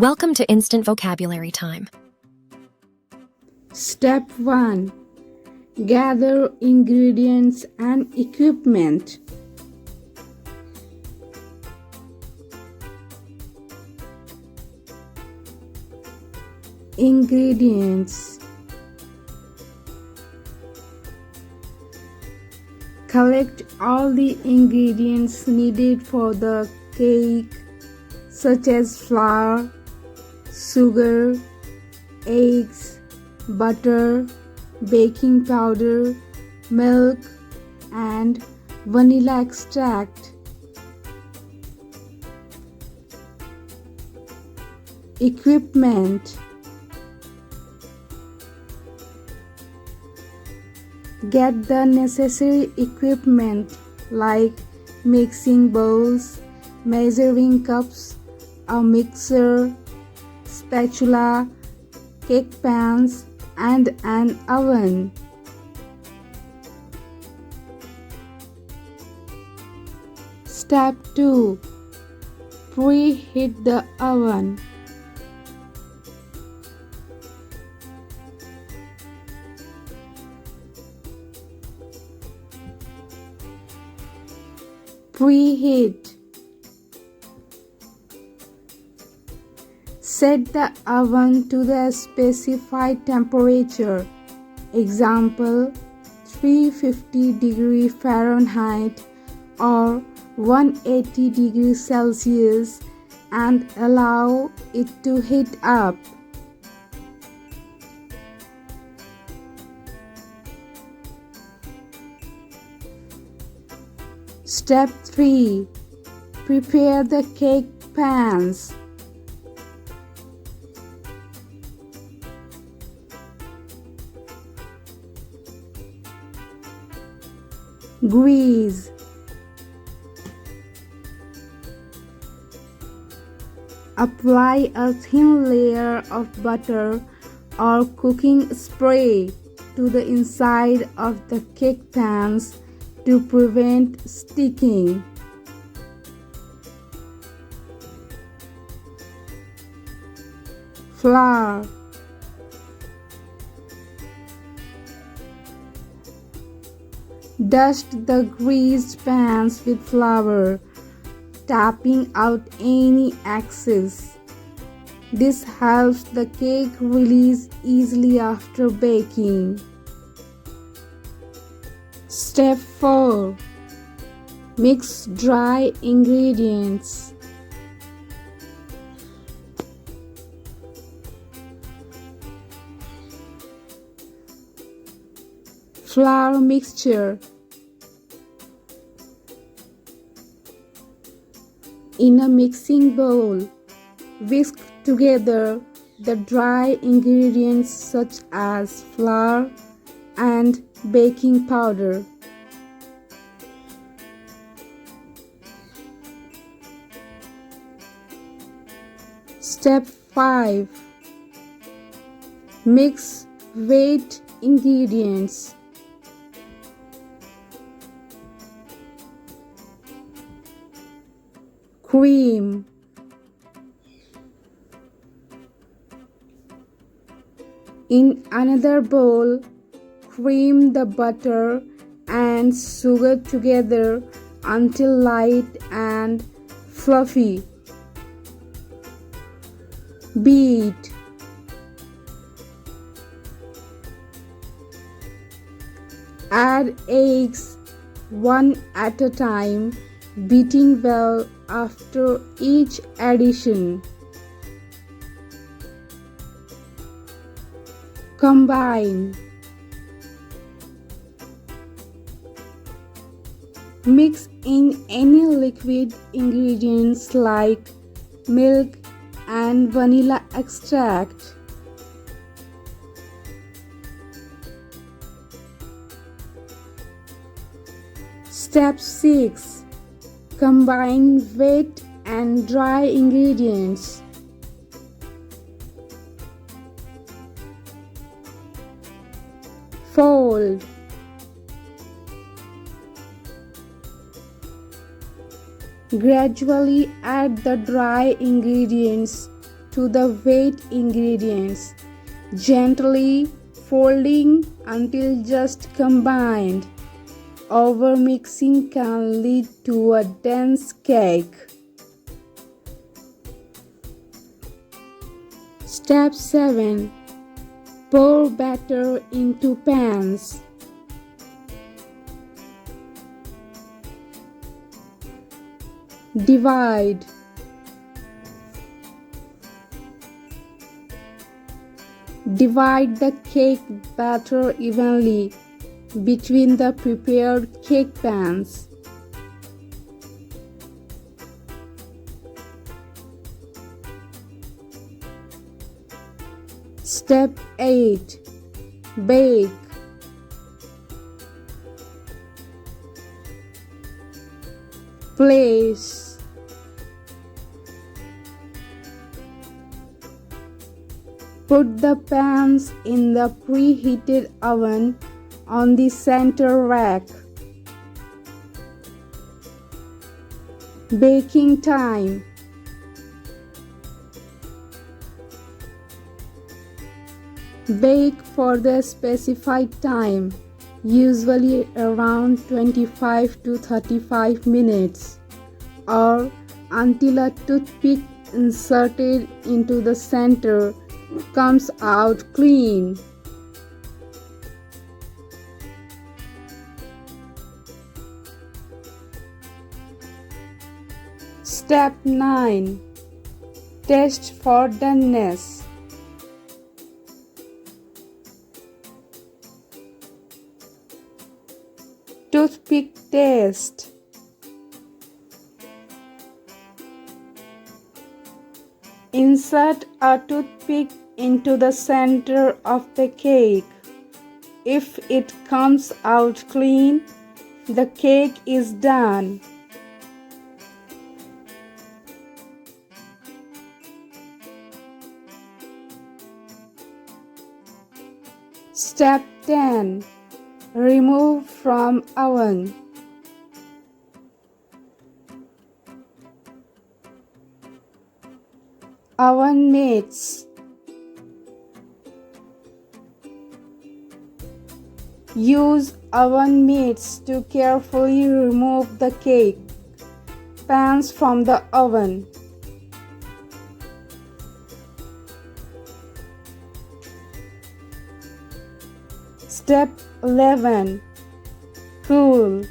Welcome to Instant Vocabulary Time. Step 1. Gather ingredients and equipment. Ingredients: collect all the ingredients needed for the cake, such as flour, sugar, eggs, butter, baking powder, milk, and vanilla extract. Equipment: get the necessary equipment like mixing bowls, measuring cups, a mixer, spatula, cake pans, and an oven. Step 2. Preheat the oven. Preheat. Set the oven to the specified temperature. Example, 350 degrees Fahrenheit or 180 degrees Celsius, and allow it to heat up. Step 3. Prepare the cake pans. Grease. Apply a thin layer of butter or cooking spray to the inside of the cake pans to prevent sticking. Flour. Dust the greased pans with flour, tapping out any excess. This helps the cake release easily after baking. Step 4. Mix dry ingredients. Flour mixture. In a mixing bowl, whisk together the dry ingredients such as flour and baking powder. Step 5. Mix wet ingredients. Cream. In another bowl, cream the butter and sugar together until light and fluffy. Beat. Add eggs one at a time, beating well after each addition. Combine. Mix in any liquid ingredients like milk and vanilla extract. Step 6. Combine wet and dry ingredients. Fold. Gradually add the dry ingredients to the wet ingredients, gently folding until just combined. Overmixing can lead to a dense cake. Step 7. Pour batter into pans. Divide. Divide the cake batter evenly between the prepared cake pans. Step 8. Bake. Place. Put the pans in the preheated oven on the center rack. Baking time. Bake for the specified time, usually around 25 to 35 minutes, or until a toothpick inserted into the center comes out clean. Step 9. Test for doneness. Toothpick test. Insert a toothpick into the center of the cake. If it comes out clean, the cake is done. Step 10. Remove from oven. Oven mitts. Use oven mitts to carefully remove the cake pans from the oven. Step 11. Cool.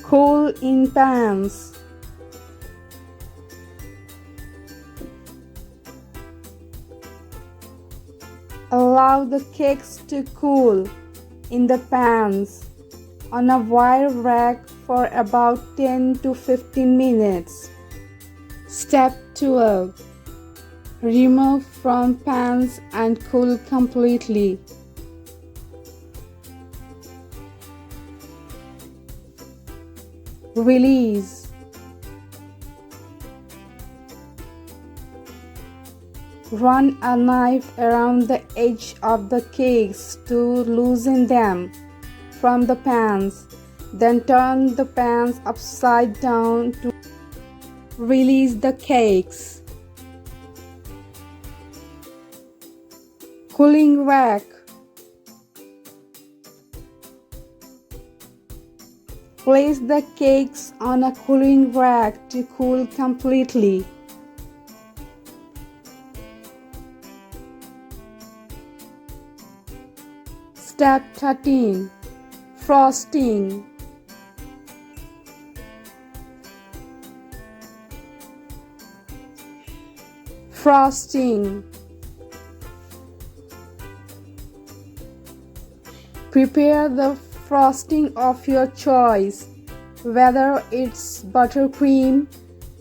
Cool in pans. Allow the cakes to cool in the pans on a wire rack for about 10 to 15 minutes. Step 12. Remove from pans and cool completely. Release. Run a knife around the edge of the cakes to loosen them from the pans. Then turn the pans upside down to release the cakes. Cooling rack. Place the cakes on a cooling rack to cool completely. Step 13. Frosting. Frosting. Prepare the frosting of your choice, whether it's buttercream,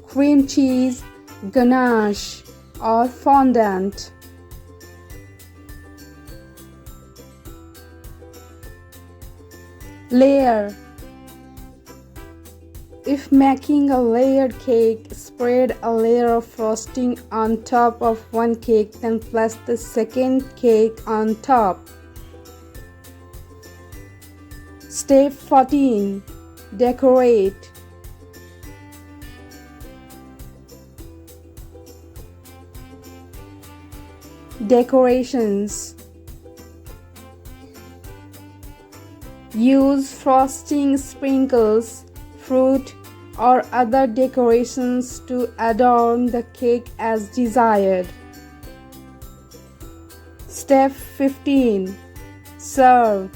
cream cheese, ganache, or fondant. Layer. If making a layered cake, spread a layer of frosting on top of one cake, then place the second cake on top. Step 14. Decorate. Decorations. Use frosting, sprinkles, fruit, or other decorations to adorn the cake as desired. Step 15. Serve.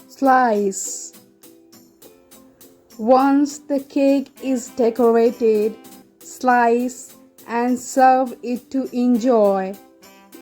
Slice. Once the cake is decorated, slice and serve it to enjoy.